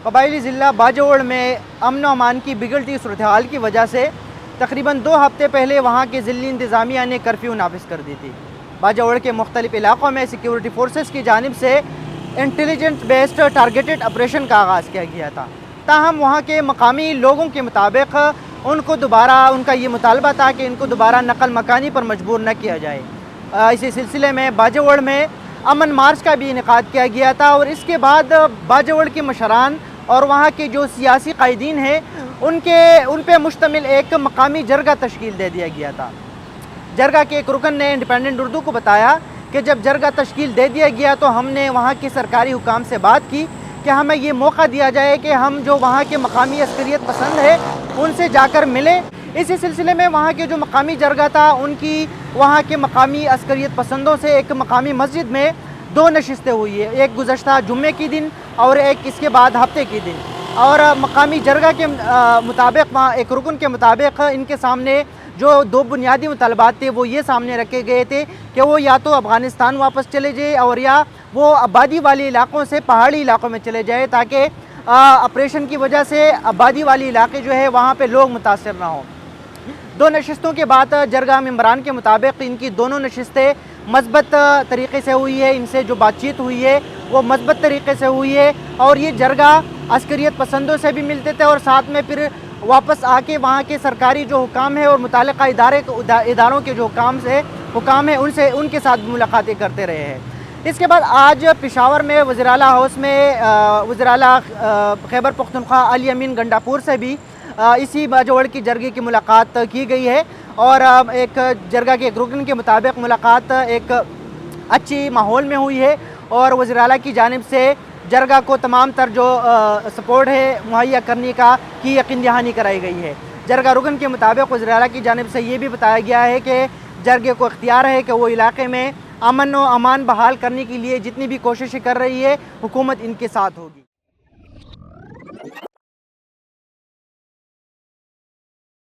قبائلی ضلع باجوڑ میں امن و امان کی بگڑتی صورتحال کی وجہ سے تقریباً 2 ہفتے پہلے وہاں کے ضلعی انتظامیہ نے کرفیو نافذ کر دی تھی۔ باجوڑ کے مختلف علاقوں میں سیکیورٹی فورسز کی جانب سے انٹیلیجنس بیسڈ ٹارگیٹڈ آپریشن کا آغاز کیا گیا تھا، تاہم وہاں کے مقامی لوگوں کے مطابق ان کا یہ مطالبہ تھا کہ ان کو دوبارہ نقل مکانی پر مجبور نہ کیا جائے۔ اسی سلسلے میں باجوڑ میں امن مارچ کا بھی انعقاد کیا گیا تھا، اور اس کے بعد باجوڑ کے مشران اور وہاں کے جو سیاسی قائدین ہیں ان پہ مشتمل ایک مقامی جرگہ تشکیل دے دیا گیا تھا۔ جرگہ کے ایک رکن نے انڈیپینڈنٹ اردو کو بتایا کہ جب جرگہ تشکیل دے دیا گیا تو ہم نے وہاں کے سرکاری حکام سے بات کی کہ ہمیں یہ موقع دیا جائے کہ ہم جو وہاں کے مقامی عسکریت پسند ہے ان سے جا کر ملیں۔ اسی سلسلے میں وہاں کے جو مقامی جرگہ تھا ان کی وہاں کے مقامی عسکریت پسندوں سے ایک مقامی مسجد میں 2 نشستیں ہوئی ہے، ایک گزشتہ جمعے کی دن اور ایک اس کے بعد ہفتے کی دن، اور مقامی جرگہ کے مطابق وہاں ایک رکن کے مطابق ان کے سامنے جو 2 بنیادی مطالبات تھے وہ یہ سامنے رکھے گئے تھے کہ وہ یا تو افغانستان واپس چلے جائے اور یا وہ آبادی والے علاقوں سے پہاڑی علاقوں میں چلے جائے، تاکہ آپریشن کی وجہ سے آبادی والی علاقے جو ہے وہاں پہ لوگ متاثر نہ ہوں۔ 2 نشستوں کے بعد جرگہ ممبران کے مطابق ان کی دونوں نشستیں مثبت طریقے سے ہوئی ہے، ان سے جو بات چیت ہوئی ہے وہ مثبت طریقے سے ہوئی ہے، اور یہ جرگہ عسکریت پسندوں سے بھی ملتے تھے اور ساتھ میں پھر واپس آ کے وہاں کے سرکاری جو حکام ہیں اور متعلقہ اداروں کے جو حکام ہیں ان کے ساتھ بھی ملاقاتیں کرتے رہے ہیں۔ اس کے بعد آج پشاور میں وزیر اعلیٰ ہاؤس میں وزیر اعلیٰ خیبر پختونخوا علی امین گنڈاپور سے بھی اسی باجوڑ کی جرگے کی ملاقات کی گئی ہے، اور ایک جرگہ کے ایک رکن کے مطابق ملاقات ایک اچھی ماحول میں ہوئی ہے، اور وزیر اعلیٰ کی جانب سے جرگہ کو تمام تر جو سپورٹ ہے مہیا کرنے کی یقین دہانی کرائی گئی ہے۔ جرگہ رکن کے مطابق وزیر اعلیٰ کی جانب سے یہ بھی بتایا گیا ہے کہ جرگے کو اختیار ہے کہ وہ علاقے میں امن و امان بحال کرنے کے لیے جتنی بھی کوششیں کر رہی ہے حکومت ان کے ساتھ ہوگی۔